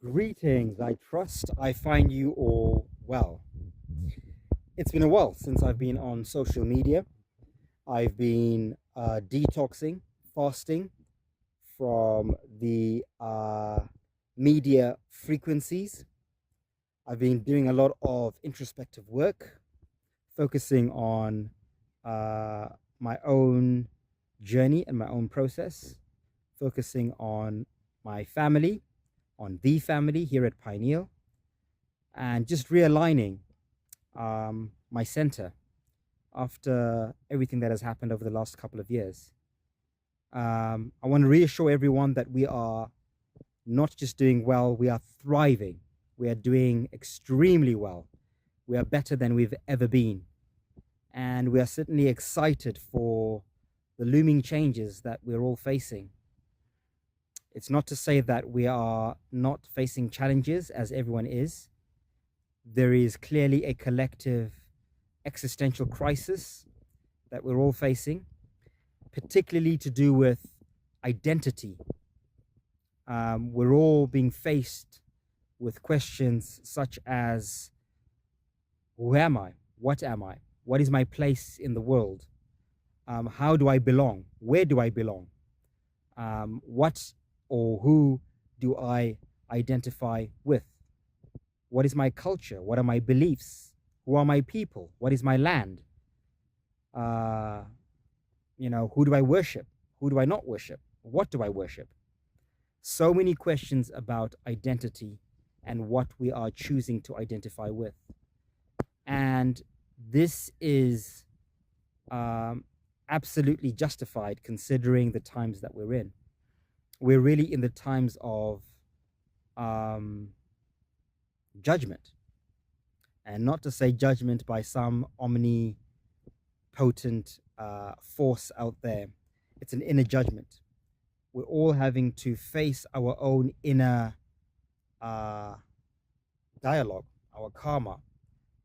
Greetings, I trust I find you all well. It's been a while since I've been on social media. I've been detoxing, fasting from the media frequencies. I've been doing a lot of introspective work, focusing on uh, my own journey and my own process, focusing on my family, on the family here at Pineal, and just realigning my center after everything that has happened over the last couple of years. I want to reassure everyone that we are not just doing well, we are thriving. We are doing extremely well. We are better than we've ever been. And we are certainly excited for the looming changes that we're all facing. It's not to say that we are not facing challenges as everyone is. There is clearly a collective existential crisis that we're all facing, particularly to do with identity. We're all being faced with questions such as, who am I? What am I? What is my place in the world? How do I belong? Where do I belong? What or who do I identify with? What is my culture? What are my beliefs? Who are my people? What is my land? Uh, who do I worship? Who do I not worship? What do I worship? So many questions about identity and what we are choosing to identify with. And this is absolutely justified considering the times that we're in. We're really in the times of judgment. And not to say judgment by some omnipotent force out there. It's an inner judgment. We're all having to face our own inner dialogue, our karma,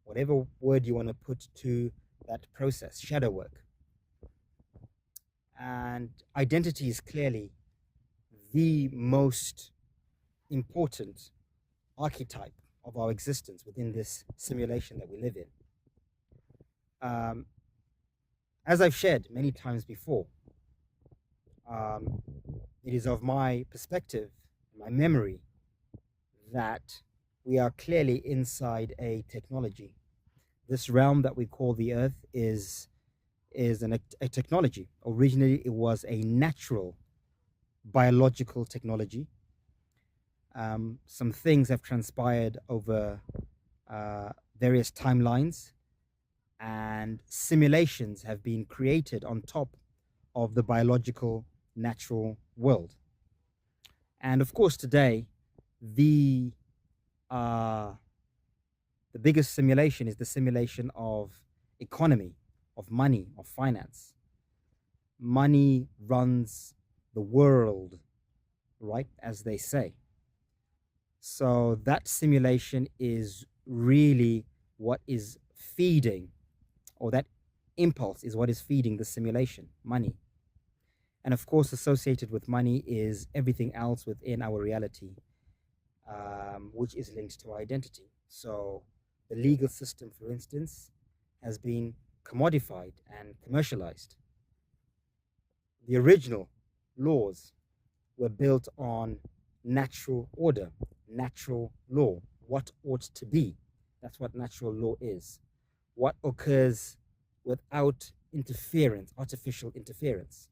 whatever word you want to put to that process, shadow work. And identity is clearly the most important archetype of our existence within this simulation that we live in. As I've shared many times before, it is of my perspective, my memory, that we are clearly inside a technology. This realm that we call the Earth is a technology. Originally, it was a natural biological technology. Some things have transpired over various timelines, and simulations have been created on top of the biological natural world. And of course, today, the biggest simulation is the simulation of economy, of money, of finance. Money runs the world, right, as they say. So that simulation is really what is feeding, or that impulse is what is feeding the simulation, money. And of course, associated with money is everything else within our reality, which is linked to our identity. So the legal system, for instance, has been commodified and commercialized. The original laws were built on natural order, natural law, what ought to be. That's what natural law is. What occurs without interference, artificial interference.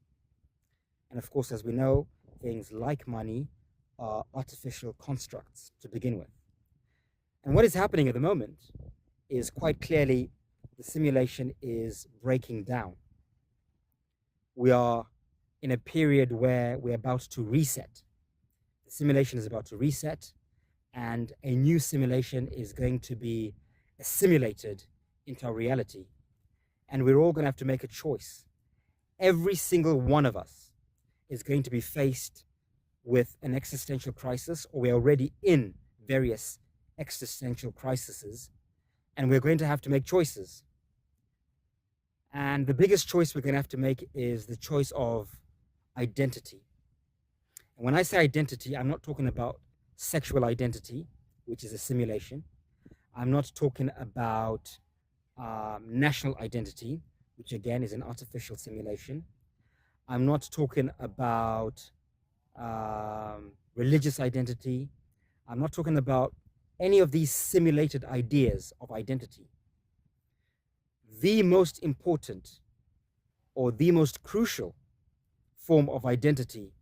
And of course, as we know, things like money are artificial constructs to begin with. And what is happening at the moment is quite clearly the simulation is breaking down. We are in a period where we're about to reset. The simulation is about to reset, and a new simulation is going to be assimilated into our reality. And we're all going to have to make a choice. Every single one of us is going to be faced with an existential crisis, or we're already in various existential crises, and we're going to have to make choices. And the biggest choice we're going to have to make is the choice of identity. And when I say identity, I'm not talking about sexual identity, which is a simulation. I'm not talking about national identity, which again is an artificial simulation. I'm not talking about religious identity. I'm not talking about any of these simulated ideas of identity. The most important or the most crucial form of identity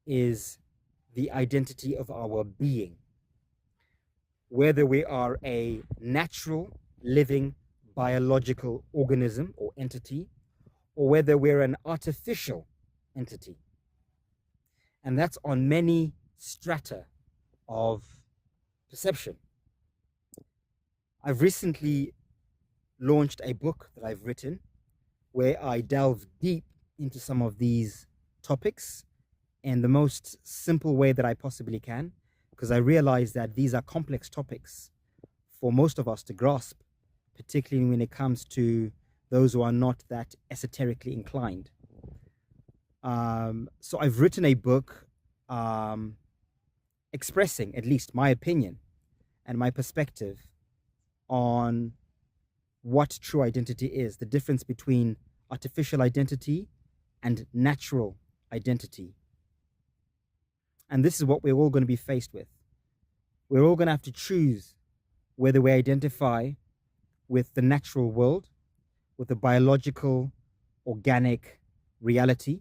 is the identity of our being. Whether we are a natural, living, biological organism or entity, or whether we're an artificial entity. And that's on many strata of perception. I've recently launched a book that I've written where I delve deep into some of these topics in the most simple way that I possibly can, because I realize that these are complex topics for most of us to grasp, particularly when it comes to those who are not that esoterically inclined. So I've written a book expressing at least my opinion and my perspective on what true identity is, the difference between artificial identity and natural identity. And this is what we're all going to be faced with. We're all going to have to choose whether we identify with the natural world, with the biological, organic reality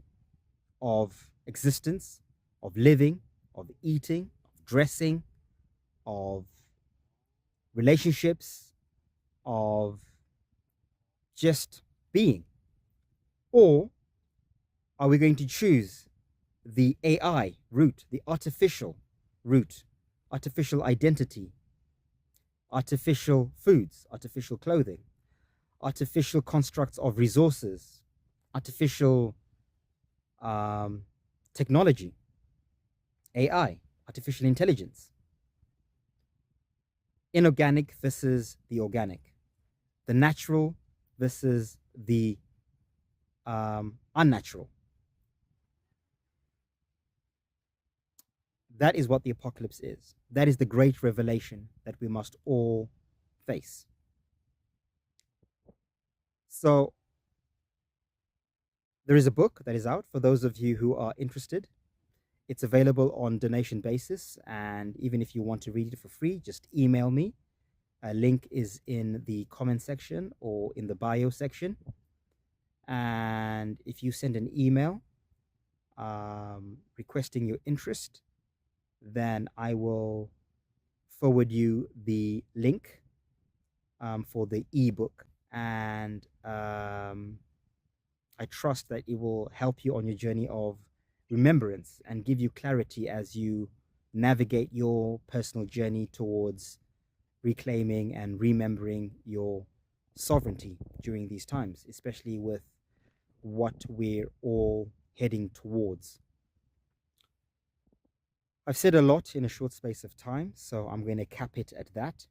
of existence, of living, of eating, of dressing, of relationships, of just being. Or are we going to choose the AI route, the artificial route, artificial identity, artificial foods, artificial clothing, artificial constructs of resources, artificial technology, AI, artificial intelligence, inorganic versus the organic, the natural versus the unnatural. That is what the apocalypse is. That is the great revelation that we must all face. So there is a book that is out for those of you who are interested. It's available on donation basis, and even if you want to read it for free, just email me. A link is in the comment section or in the bio section. And if you send an email requesting your interest, then I will forward you the link for the ebook. And I trust that it will help you on your journey of remembrance and give you clarity as you navigate your personal journey towards reclaiming and remembering your sovereignty during these times, especially with what we're all heading towards. I've said a lot in a short space of time, so I'm going to cap it at that.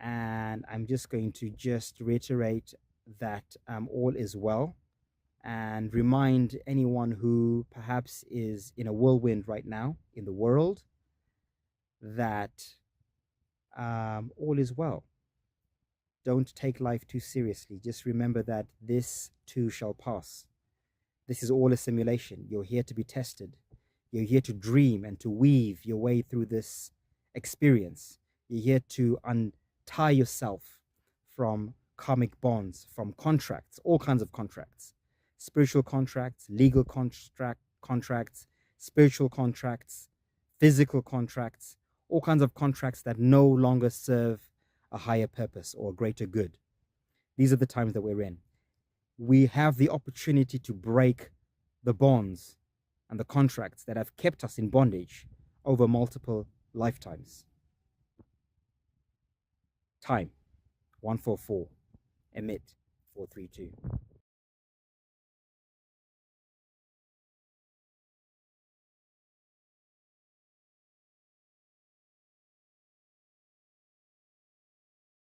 And I'm just going to reiterate that all is well, and remind anyone who perhaps is in a whirlwind right now in the world that all is well. Don't take life too seriously. Just remember that this too shall pass. This is all a simulation. You're here to be tested. You're here to dream and to weave your way through this experience. You're here to untie yourself from karmic bonds, from contracts, all kinds of contracts. Spiritual contracts, legal contracts, spiritual contracts, physical contracts, all kinds of contracts that no longer serve a higher purpose or a greater good. These are the times that we're in. We have the opportunity to break the bonds and the contracts that have kept us in bondage over multiple lifetimes. Time, 144, emit, 432.